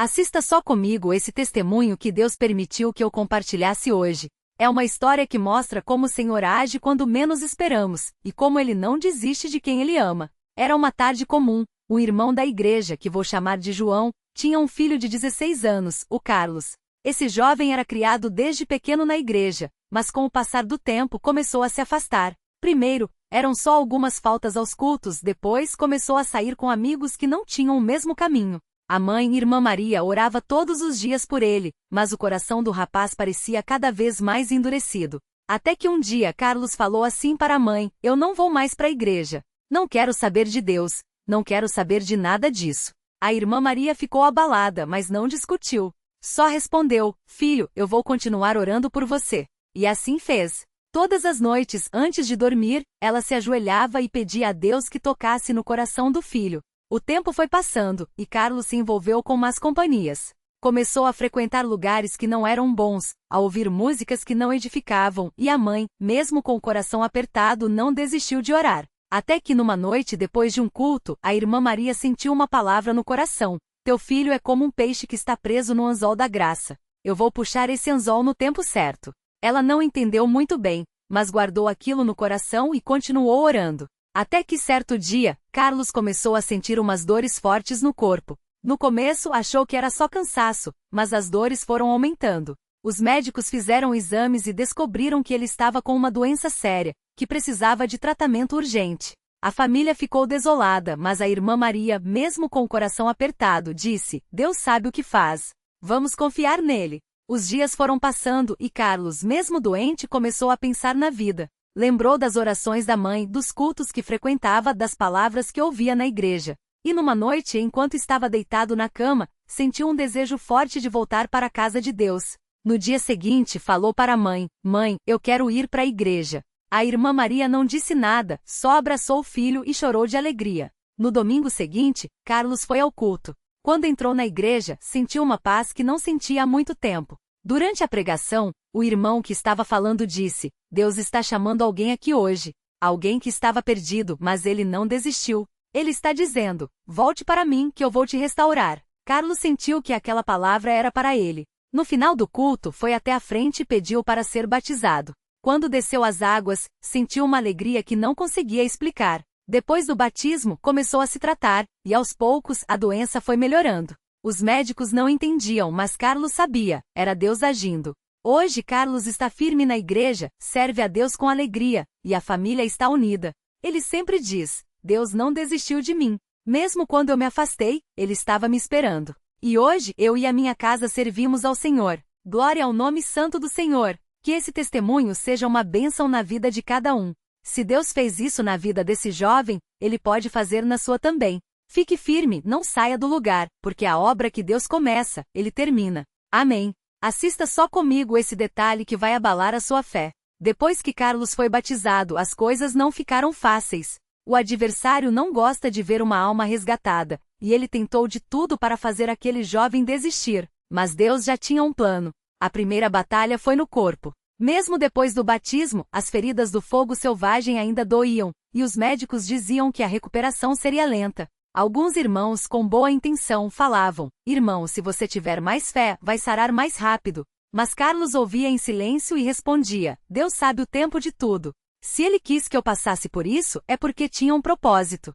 Assista só comigo esse testemunho que Deus permitiu que eu compartilhasse hoje. É uma história que mostra como o Senhor age quando menos esperamos, e como Ele não desiste de quem Ele ama. Era uma tarde comum. Um irmão da igreja, que vou chamar de João, tinha um filho de 16 anos, o Carlos. Esse jovem era criado desde pequeno na igreja, mas com o passar do tempo começou a se afastar. Primeiro, eram só algumas faltas aos cultos, depois começou a sair com amigos que não tinham o mesmo caminho. A mãe, Irmã Maria, orava todos os dias por ele, mas o coração do rapaz parecia cada vez mais endurecido. Até que um dia Carlos falou assim para a mãe: "Eu não vou mais para a igreja. Não quero saber de Deus. Não quero saber de nada disso." A Irmã Maria ficou abalada, mas não discutiu. Só respondeu: "Filho, eu vou continuar orando por você." E assim fez. Todas as noites, antes de dormir, ela se ajoelhava e pedia a Deus que tocasse no coração do filho. O tempo foi passando, e Carlos se envolveu com más companhias. Começou a frequentar lugares que não eram bons, a ouvir músicas que não edificavam, e a mãe, mesmo com o coração apertado, não desistiu de orar. Até que numa noite depois de um culto, a Irmã Maria sentiu uma palavra no coração: "Teu filho é como um peixe que está preso no anzol da graça. Eu vou puxar esse anzol no tempo certo." Ela não entendeu muito bem, mas guardou aquilo no coração e continuou orando. Até que certo dia, Carlos começou a sentir umas dores fortes no corpo. No começo achou que era só cansaço, mas as dores foram aumentando. Os médicos fizeram exames e descobriram que ele estava com uma doença séria, que precisava de tratamento urgente. A família ficou desolada, mas a Irmã Maria, mesmo com o coração apertado, disse: "Deus sabe o que faz. Vamos confiar nele." Os dias foram passando e Carlos, mesmo doente, começou a pensar na vida. Lembrou das orações da mãe, dos cultos que frequentava, das palavras que ouvia na igreja. E numa noite, enquanto estava deitado na cama, sentiu um desejo forte de voltar para a casa de Deus. No dia seguinte, falou para a mãe: "Mãe, eu quero ir para a igreja." A Irmã Maria não disse nada, só abraçou o filho e chorou de alegria. No domingo seguinte, Carlos foi ao culto. Quando entrou na igreja, sentiu uma paz que não sentia há muito tempo. Durante a pregação, o irmão que estava falando disse: "Deus está chamando alguém aqui hoje. Alguém que estava perdido, mas ele não desistiu. Ele está dizendo: volte para mim que eu vou te restaurar." Carlos sentiu que aquela palavra era para ele. No final do culto, foi até a frente e pediu para ser batizado. Quando desceu as águas, sentiu uma alegria que não conseguia explicar. Depois do batismo, começou a se tratar, e aos poucos a doença foi melhorando. Os médicos não entendiam, mas Carlos sabia, era Deus agindo. Hoje Carlos está firme na igreja, serve a Deus com alegria, e a família está unida. Ele sempre diz: "Deus não desistiu de mim. Mesmo quando eu me afastei, Ele estava me esperando. E hoje eu e a minha casa servimos ao Senhor. Glória ao nome santo do Senhor." Que esse testemunho seja uma bênção na vida de cada um. Se Deus fez isso na vida desse jovem, Ele pode fazer na sua também. Fique firme, não saia do lugar, porque a obra que Deus começa, Ele termina. Amém. Assista só comigo esse detalhe que vai abalar a sua fé. Depois que Carlos foi batizado, as coisas não ficaram fáceis. O adversário não gosta de ver uma alma resgatada, e ele tentou de tudo para fazer aquele jovem desistir, mas Deus já tinha um plano. A primeira batalha foi no corpo. Mesmo depois do batismo, as feridas do fogo selvagem ainda doíam, e os médicos diziam que a recuperação seria lenta. Alguns irmãos com boa intenção falavam: "Irmão, se você tiver mais fé, vai sarar mais rápido." Mas Carlos ouvia em silêncio e respondia: "Deus sabe o tempo de tudo. Se Ele quis que eu passasse por isso, é porque tinha um propósito."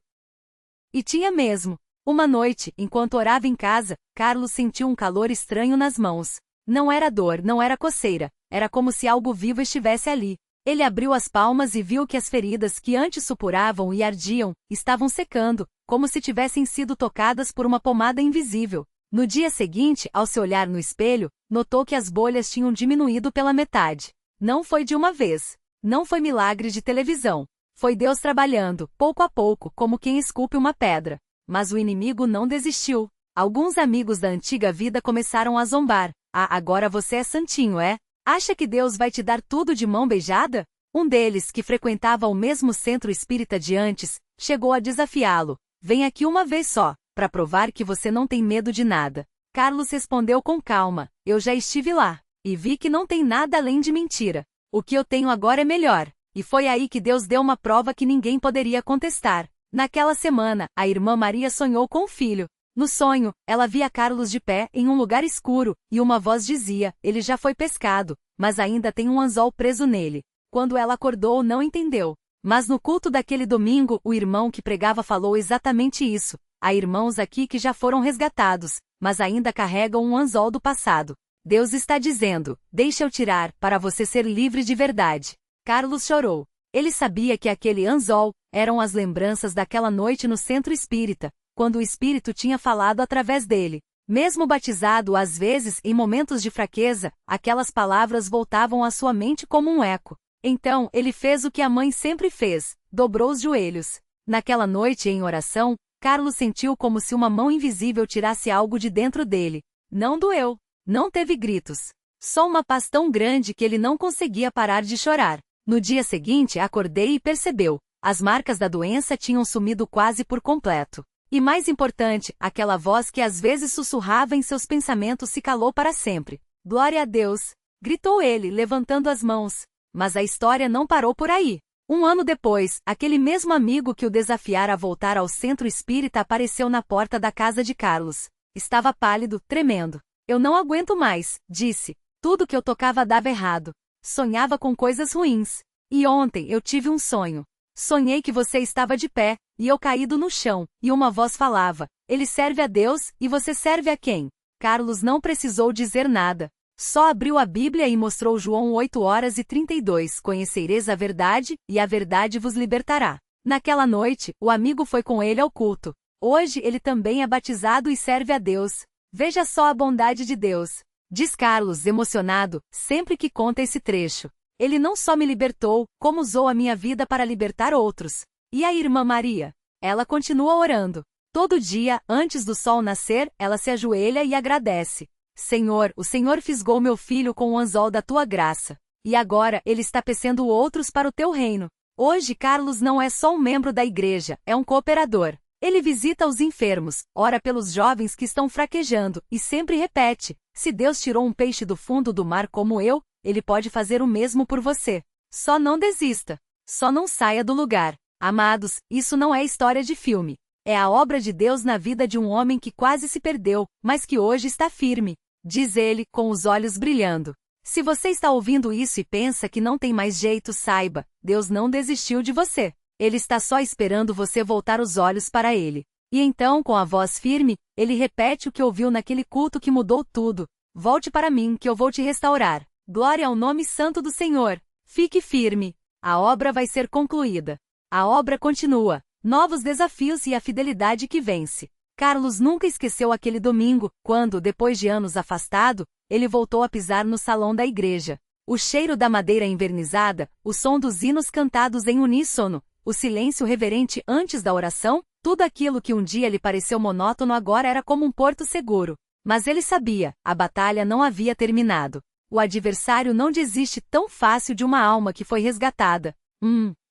E tinha mesmo. Uma noite, enquanto orava em casa, Carlos sentiu um calor estranho nas mãos. Não era dor, não era coceira, era como se algo vivo estivesse ali. Ele abriu as palmas e viu que as feridas que antes supuravam e ardiam, estavam secando, como se tivessem sido tocadas por uma pomada invisível. No dia seguinte, ao se olhar no espelho, notou que as bolhas tinham diminuído pela metade. Não foi de uma vez. Não foi milagre de televisão. Foi Deus trabalhando, pouco a pouco, como quem esculpe uma pedra. Mas o inimigo não desistiu. Alguns amigos da antiga vida começaram a zombar. "Ah, agora você é santinho, é? Acha que Deus vai te dar tudo de mão beijada?" Um deles, que frequentava o mesmo centro espírita de antes, chegou a desafiá-lo: "Vem aqui uma vez só, para provar que você não tem medo de nada." Carlos respondeu com calma: "Eu já estive lá, e vi que não tem nada além de mentira. O que eu tenho agora é melhor." E foi aí que Deus deu uma prova que ninguém poderia contestar. Naquela semana, a Irmã Maria sonhou com o filho. No sonho, ela via Carlos de pé em um lugar escuro, e uma voz dizia: ele já foi pescado, mas ainda tem um anzol preso nele. Quando ela acordou, não entendeu. Mas no culto daquele domingo, o irmão que pregava falou exatamente isso. Há irmãos aqui que já foram resgatados, mas ainda carregam um anzol do passado. Deus está dizendo: deixa eu tirar, para você ser livre de verdade. Carlos chorou. Ele sabia que aquele anzol eram as lembranças daquela noite no centro espírita, quando o Espírito tinha falado através dele. Mesmo batizado às vezes em momentos de fraqueza, aquelas palavras voltavam à sua mente como um eco. Então, ele fez o que a mãe sempre fez, dobrou os joelhos. Naquela noite em oração, Carlos sentiu como se uma mão invisível tirasse algo de dentro dele. Não doeu. Não teve gritos. Só uma paz tão grande que ele não conseguia parar de chorar. No dia seguinte, acordei e percebeu. As marcas da doença tinham sumido quase por completo. E mais importante, aquela voz que às vezes sussurrava em seus pensamentos se calou para sempre. Glória a Deus! Gritou ele, levantando as mãos. Mas a história não parou por aí. Um ano depois, aquele mesmo amigo que o desafiara a voltar ao centro espírita apareceu na porta da casa de Carlos. Estava pálido, tremendo. Eu não aguento mais, disse. Tudo que eu tocava dava errado. Sonhava com coisas ruins. E ontem eu tive um sonho. Sonhei que você estava de pé, e eu caído no chão, e uma voz falava: ele serve a Deus, e você serve a quem? Carlos não precisou dizer nada. Só abriu a Bíblia e mostrou João 8:32. Conhecereis a verdade, e a verdade vos libertará. Naquela noite, o amigo foi com ele ao culto. Hoje ele também é batizado e serve a Deus. Veja só a bondade de Deus, diz Carlos, emocionado, sempre que conta esse trecho. Ele não só me libertou, como usou a minha vida para libertar outros. E a irmã Maria? Ela continua orando. Todo dia, antes do sol nascer, ela se ajoelha e agradece. Senhor, o Senhor fisgou meu filho com o anzol da tua graça. E agora, ele está tecendo outros para o teu reino. Hoje Carlos não é só um membro da igreja, é um cooperador. Ele visita os enfermos, ora pelos jovens que estão fraquejando, e sempre repete: se Deus tirou um peixe do fundo do mar como eu, Ele pode fazer o mesmo por você. Só não desista. Só não saia do lugar. Amados, isso não é história de filme. É a obra de Deus na vida de um homem que quase se perdeu, mas que hoje está firme. Diz ele, com os olhos brilhando. Se você está ouvindo isso e pensa que não tem mais jeito, saiba, Deus não desistiu de você. Ele está só esperando você voltar os olhos para Ele. E então, com a voz firme, ele repete o que ouviu naquele culto que mudou tudo. Volte para mim, que eu vou te restaurar. Glória ao nome santo do Senhor. Fique firme. A obra vai ser concluída. A obra continua. Novos desafios e a fidelidade que vence. Carlos nunca esqueceu aquele domingo, quando, depois de anos afastado, ele voltou a pisar no salão da igreja. O cheiro da madeira envernizada, o som dos hinos cantados em uníssono, o silêncio reverente antes da oração, tudo aquilo que um dia lhe pareceu monótono agora era como um porto seguro. Mas ele sabia, a batalha não havia terminado. O adversário não desiste tão fácil de uma alma que foi resgatada.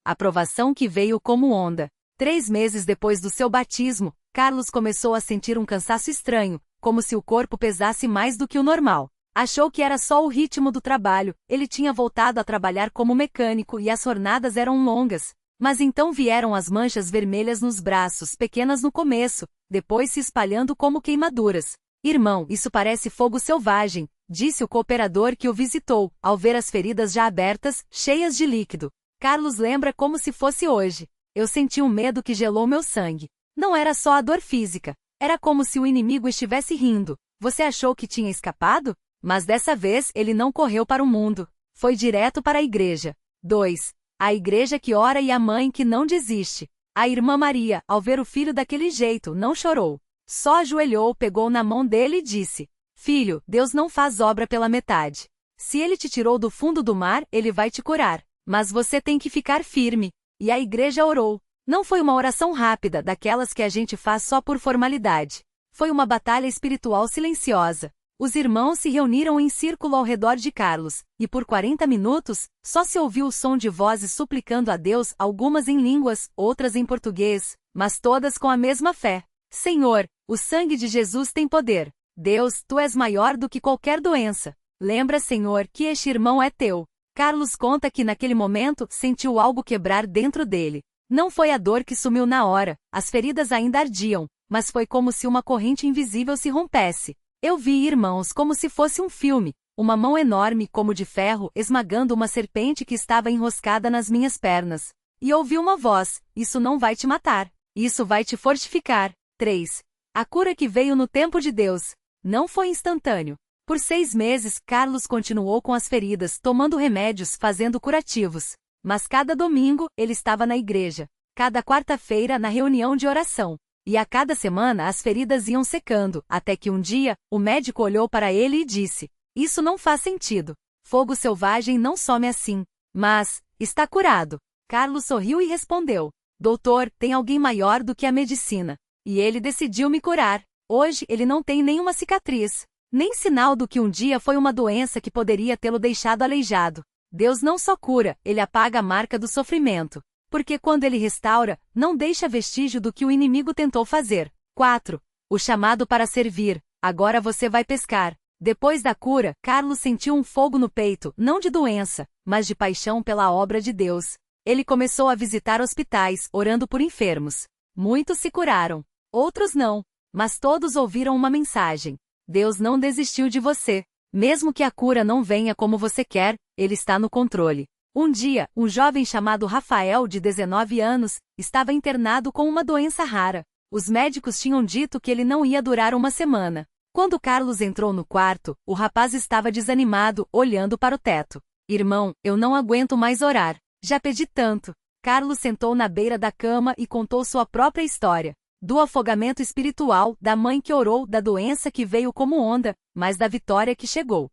A provação que veio como onda. 3 meses depois do seu batismo, Carlos começou a sentir um cansaço estranho, como se o corpo pesasse mais do que o normal. Achou que era só o ritmo do trabalho, ele tinha voltado a trabalhar como mecânico e as jornadas eram longas. Mas então vieram as manchas vermelhas nos braços, pequenas no começo, depois se espalhando como queimaduras. Irmão, isso parece fogo selvagem, disse o cooperador que o visitou, ao ver as feridas já abertas, cheias de líquido. Carlos lembra como se fosse hoje. Eu senti um medo que gelou meu sangue. Não era só a dor física. Era como se o inimigo estivesse rindo. Você achou que tinha escapado? Mas dessa vez ele não correu para o mundo. Foi direto para a igreja. 2. A igreja que ora e a mãe que não desiste. A irmã Maria, ao ver o filho daquele jeito, não chorou. Só ajoelhou, pegou na mão dele e disse: Filho, Deus não faz obra pela metade. Se ele te tirou do fundo do mar, ele vai te curar. Mas você tem que ficar firme. E a igreja orou. Não foi uma oração rápida, daquelas que a gente faz só por formalidade. Foi uma batalha espiritual silenciosa. Os irmãos se reuniram em círculo ao redor de Carlos, e por 40 minutos, só se ouviu o som de vozes suplicando a Deus, algumas em línguas, outras em português, mas todas com a mesma fé. Senhor, o sangue de Jesus tem poder. Deus, Tu és maior do que qualquer doença. Lembra, Senhor, que este irmão é Teu. Carlos conta que naquele momento sentiu algo quebrar dentro dele. Não foi a dor que sumiu na hora, as feridas ainda ardiam, mas foi como se uma corrente invisível se rompesse. Eu vi, irmãos, como se fosse um filme, uma mão enorme como de ferro esmagando uma serpente que estava enroscada nas minhas pernas. E ouvi uma voz: isso não vai te matar. Isso vai te fortificar. 3. A cura que veio no tempo de Deus. Não foi instantâneo. Por 6 meses, Carlos continuou com as feridas, tomando remédios, fazendo curativos. Mas cada domingo, ele estava na igreja. Cada quarta-feira, na reunião de oração. E a cada semana as feridas iam secando, até que um dia, o médico olhou para ele e disse: isso não faz sentido. Fogo selvagem não some assim. Mas, está curado. Carlos sorriu e respondeu: doutor, tem alguém maior do que a medicina. E ele decidiu me curar. Hoje ele não tem nenhuma cicatriz, nem sinal do que um dia foi uma doença que poderia tê-lo deixado aleijado. Deus não só cura, ele apaga a marca do sofrimento. Porque quando ele restaura, não deixa vestígio do que o inimigo tentou fazer. 4. O chamado para servir. Agora você vai pescar. Depois da cura, Carlos sentiu um fogo no peito, não de doença, mas de paixão pela obra de Deus. Ele começou a visitar hospitais, orando por enfermos. Muitos se curaram, outros não, mas todos ouviram uma mensagem: Deus não desistiu de você. Mesmo que a cura não venha como você quer, Ele está no controle. Um dia, um jovem chamado Rafael, de 19 anos, estava internado com uma doença rara. Os médicos tinham dito que ele não ia durar uma semana. Quando Carlos entrou no quarto, o rapaz estava desanimado, olhando para o teto. Irmão, eu não aguento mais orar. Já pedi tanto. Carlos sentou na beira da cama e contou sua própria história. Do afogamento espiritual, da mãe que orou, da doença que veio como onda, mas da vitória que chegou.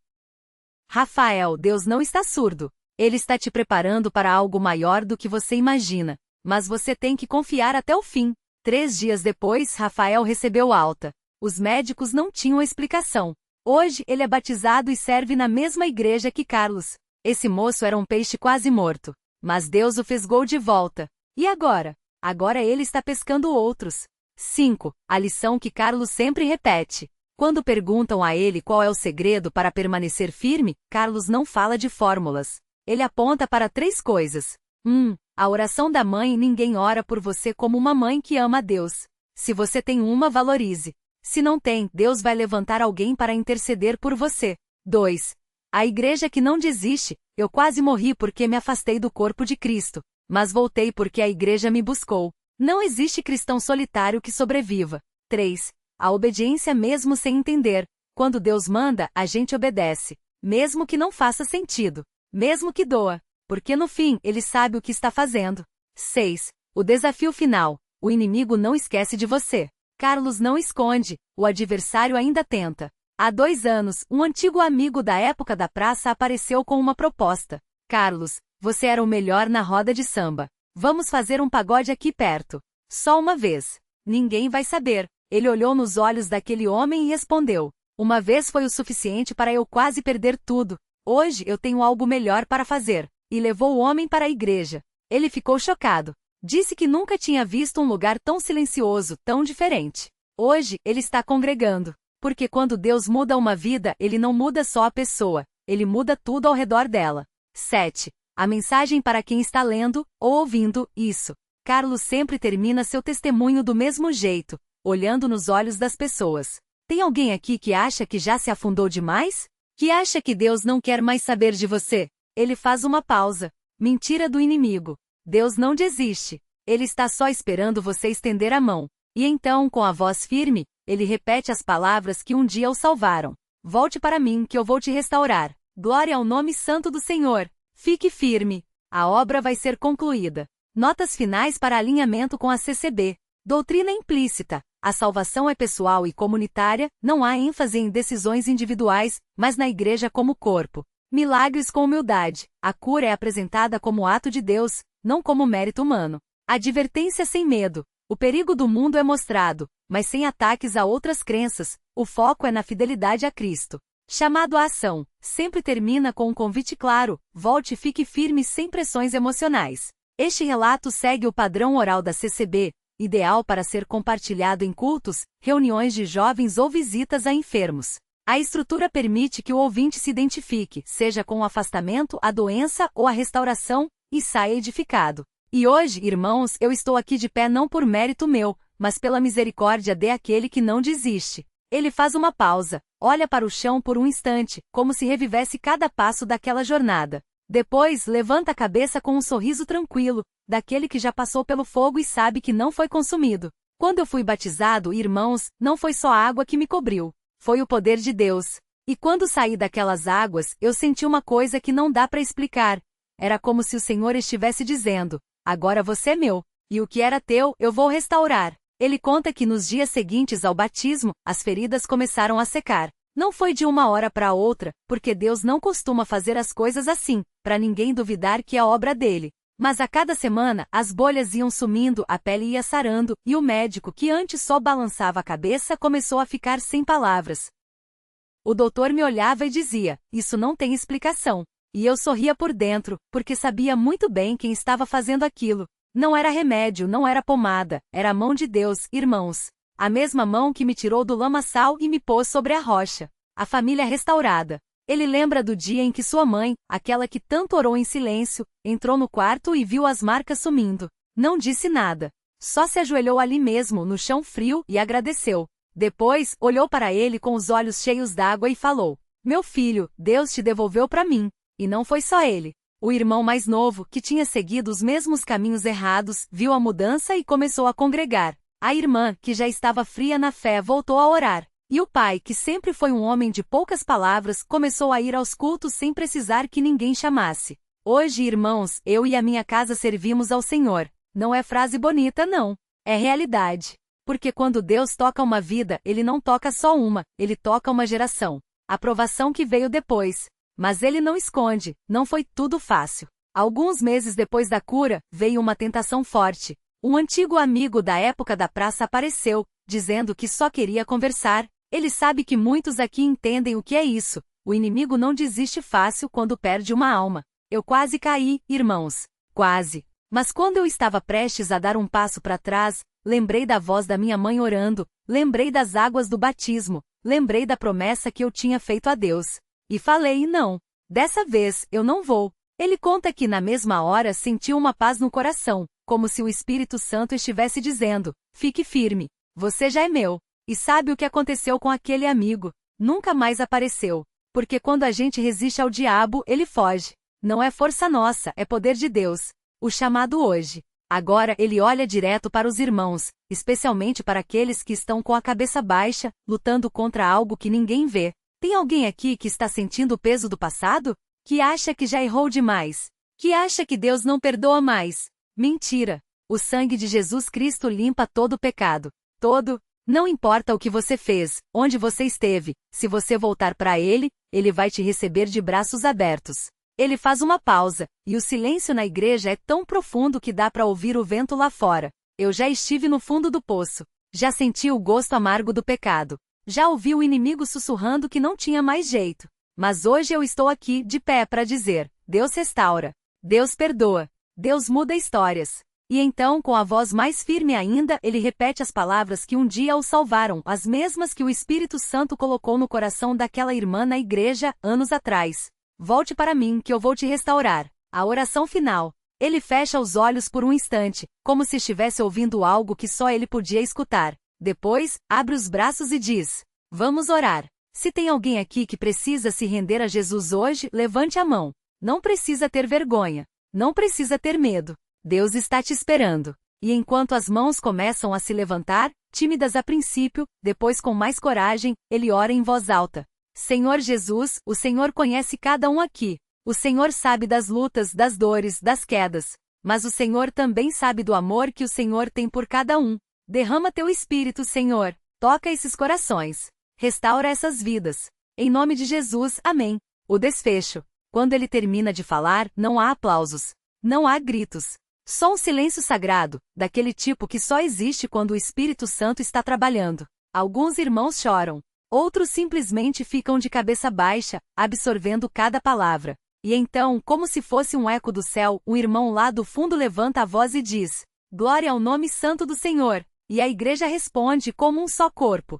Rafael, Deus não está surdo. Ele está te preparando para algo maior do que você imagina. Mas você tem que confiar até o fim. 3 dias depois, Rafael recebeu alta. Os médicos não tinham explicação. Hoje, ele é batizado e serve na mesma igreja que Carlos. Esse moço era um peixe quase morto. Mas Deus o fez de volta. E agora? Agora ele está pescando outros. 5. A lição que Carlos sempre repete. Quando perguntam a ele qual é o segredo para permanecer firme, Carlos não fala de fórmulas. Ele aponta para 3 coisas. 1. A oração da mãe. Ninguém ora por você como uma mãe que ama a Deus. Se você tem uma, valorize. Se não tem, Deus vai levantar alguém para interceder por você. 2. A igreja que não desiste. Eu quase morri porque me afastei do corpo de Cristo, mas voltei porque a igreja me buscou. Não existe cristão solitário que sobreviva. 3. A obediência mesmo sem entender. Quando Deus manda, a gente obedece. Mesmo que não faça sentido. Mesmo que doa. Porque no fim, ele sabe o que está fazendo. 6. O desafio final. O inimigo não esquece de você. Carlos não esconde, o adversário ainda tenta. Há 2 anos, um antigo amigo da época da praça apareceu com uma proposta. Carlos, você era o melhor na roda de samba. Vamos fazer um pagode aqui perto. Só uma vez. Ninguém vai saber. Ele olhou nos olhos daquele homem e respondeu: uma vez foi o suficiente para eu quase perder tudo. Hoje eu tenho algo melhor para fazer. E levou o homem para a igreja. Ele ficou chocado. Disse que nunca tinha visto um lugar tão silencioso, tão diferente. Hoje, ele está congregando. Porque quando Deus muda uma vida, Ele não muda só a pessoa, Ele muda tudo ao redor dela. 7. A mensagem para quem está lendo, ou ouvindo, isso. Carlos sempre termina seu testemunho do mesmo jeito, olhando nos olhos das pessoas. Tem alguém aqui que acha que já se afundou demais? Que acha que Deus não quer mais saber de você? Ele faz uma pausa. Mentira do inimigo. Deus não desiste. Ele está só esperando você estender a mão. E então, com a voz firme, ele repete as palavras que um dia o salvaram. Volte para mim que eu vou te restaurar. Glória ao nome santo do Senhor. Fique firme. A obra vai ser concluída. Notas finais para alinhamento com a CCB. Doutrina implícita. A salvação é pessoal e comunitária, não há ênfase em decisões individuais, mas na igreja como corpo. Milagres com humildade. A cura é apresentada como ato de Deus, não como mérito humano. Advertência sem medo. O perigo do mundo é mostrado, mas sem ataques a outras crenças, o foco é na fidelidade a Cristo. Chamado à ação. Sempre termina com um convite claro: volte e fique firme sem pressões emocionais. Este relato segue o padrão oral da CCB, ideal para ser compartilhado em cultos, reuniões de jovens ou visitas a enfermos. A estrutura permite que o ouvinte se identifique, seja com o afastamento, a doença ou a restauração, e saia edificado. E hoje, irmãos, eu estou aqui de pé não por mérito meu, mas pela misericórdia dê àquele que não desiste. Ele faz uma pausa, olha para o chão por um instante, como se revivesse cada passo daquela jornada. Depois, levanta a cabeça com um sorriso tranquilo, daquele que já passou pelo fogo e sabe que não foi consumido. Quando eu fui batizado, irmãos, não foi só a água que me cobriu. Foi o poder de Deus. E quando saí daquelas águas, eu senti uma coisa que não dá para explicar. Era como se o Senhor estivesse dizendo: agora você é meu, e o que era teu, eu vou restaurar. Ele conta que nos dias seguintes ao batismo, as feridas começaram a secar. Não foi de uma hora para outra, porque Deus não costuma fazer as coisas assim, para ninguém duvidar que é obra dele. Mas a cada semana, as bolhas iam sumindo, a pele ia sarando, e o médico, que antes só balançava a cabeça, começou a ficar sem palavras. O doutor me olhava e dizia: isso não tem explicação. E eu sorria por dentro, porque sabia muito bem quem estava fazendo aquilo. Não era remédio, não era pomada, era a mão de Deus, irmãos. A mesma mão que me tirou do lamaçal e me pôs sobre a rocha. A família restaurada. Ele lembra do dia em que sua mãe, aquela que tanto orou em silêncio, entrou no quarto e viu as marcas sumindo. Não disse nada. Só se ajoelhou ali mesmo, no chão frio, e agradeceu. Depois, olhou para ele com os olhos cheios d'água e falou: meu filho, Deus te devolveu para mim. E não foi só ele. O irmão mais novo, que tinha seguido os mesmos caminhos errados, viu a mudança e começou a congregar. A irmã, que já estava fria na fé, voltou a orar. E o pai, que sempre foi um homem de poucas palavras, começou a ir aos cultos sem precisar que ninguém chamasse. Hoje, irmãos, eu e a minha casa servimos ao Senhor. Não é frase bonita, não. É realidade. Porque quando Deus toca uma vida, Ele não toca só uma, Ele toca uma geração. A provação que veio depois. Mas Ele não esconde, não foi tudo fácil. Alguns meses depois da cura, veio uma tentação forte. Um antigo amigo da época da praça apareceu, dizendo que só queria conversar. Ele sabe que muitos aqui entendem o que é isso. O inimigo não desiste fácil quando perde uma alma. Eu quase caí, irmãos. Quase. Mas quando eu estava prestes a dar um passo para trás, lembrei da voz da minha mãe orando, lembrei das águas do batismo, lembrei da promessa que eu tinha feito a Deus. E falei: não. Dessa vez, eu não vou. Ele conta que na mesma hora sentiu uma paz no coração, como se o Espírito Santo estivesse dizendo: fique firme. Você já é meu. E sabe o que aconteceu com aquele amigo? Nunca mais apareceu. Porque quando a gente resiste ao diabo, ele foge. Não é força nossa, é poder de Deus. O chamado hoje. Agora ele olha direto para os irmãos, especialmente para aqueles que estão com a cabeça baixa, lutando contra algo que ninguém vê. Tem alguém aqui que está sentindo o peso do passado? Que acha que já errou demais? Que acha que Deus não perdoa mais? Mentira! O sangue de Jesus Cristo limpa todo o pecado. Todo. Não importa o que você fez, onde você esteve, se você voltar para Ele, Ele vai te receber de braços abertos. Ele faz uma pausa, e o silêncio na igreja é tão profundo que dá para ouvir o vento lá fora. Eu já estive no fundo do poço. Já senti o gosto amargo do pecado. Já ouvi o inimigo sussurrando que não tinha mais jeito. Mas hoje eu estou aqui, de pé, para dizer: Deus restaura. Deus perdoa. Deus muda histórias. E então, com a voz mais firme ainda, ele repete as palavras que um dia o salvaram, as mesmas que o Espírito Santo colocou no coração daquela irmã na igreja, anos atrás. Volte para mim, que eu vou te restaurar. A oração final. Ele fecha os olhos por um instante, como se estivesse ouvindo algo que só ele podia escutar. Depois, abre os braços e diz: vamos orar. Se tem alguém aqui que precisa se render a Jesus hoje, levante a mão. Não precisa ter vergonha. Não precisa ter medo. Deus está te esperando. E enquanto as mãos começam a se levantar, tímidas a princípio, depois com mais coragem, ele ora em voz alta. Senhor Jesus, o Senhor conhece cada um aqui. O Senhor sabe das lutas, das dores, das quedas. Mas o Senhor também sabe do amor que o Senhor tem por cada um. Derrama teu Espírito, Senhor. Toca esses corações. Restaura essas vidas. Em nome de Jesus, amém. O desfecho. Quando ele termina de falar, não há aplausos. Não há gritos. Só um silêncio sagrado, daquele tipo que só existe quando o Espírito Santo está trabalhando. Alguns irmãos choram. Outros simplesmente ficam de cabeça baixa, absorvendo cada palavra. E então, como se fosse um eco do céu, um irmão lá do fundo levanta a voz e diz: glória ao nome santo do Senhor. E a igreja responde como um só corpo: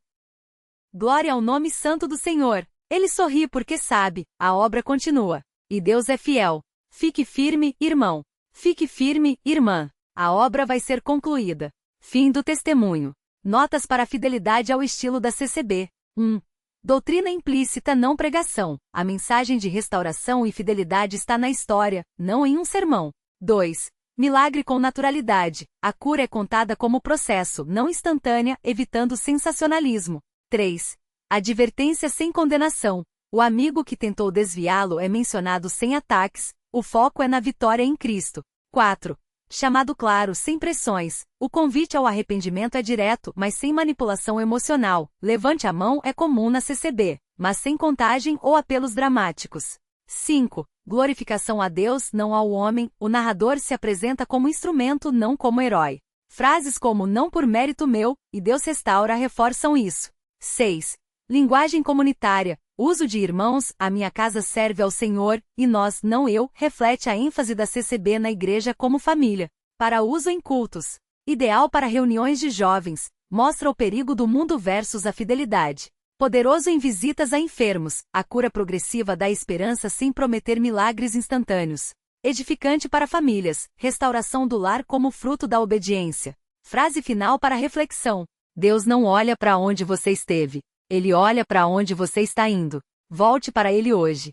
glória ao nome santo do Senhor. Ele sorri porque sabe, a obra continua. E Deus é fiel. Fique firme, irmão. Fique firme, irmã. A obra vai ser concluída. Fim do testemunho. Notas para a fidelidade ao estilo da CCB. 1. Doutrina implícita, não pregação. A mensagem de restauração e fidelidade está na história, não em um sermão. 2. Milagre com naturalidade. A cura é contada como processo, não instantânea, evitando sensacionalismo. 3. Advertência sem condenação. O amigo que tentou desviá-lo é mencionado sem ataques, o foco é na vitória em Cristo. 4. Chamado claro, sem pressões. O convite ao arrependimento é direto, mas sem manipulação emocional. Levante a mão é comum na CCB, mas sem contagem ou apelos dramáticos. 5. Glorificação a Deus, não ao homem. O narrador se apresenta como instrumento, não como herói. Frases como não por mérito meu e Deus restaura reforçam isso. 6. Linguagem comunitária. Uso de irmãos, a minha casa serve ao Senhor, e nós, não eu, reflete a ênfase da CCB na igreja como família. Para uso em cultos. Ideal para reuniões de jovens, mostra o perigo do mundo versus a fidelidade. Poderoso em visitas a enfermos, a cura progressiva dá esperança sem prometer milagres instantâneos. Edificante para famílias, restauração do lar como fruto da obediência. Frase final para reflexão. Deus não olha para onde você esteve. Ele olha para onde você está indo. Volte para Ele hoje.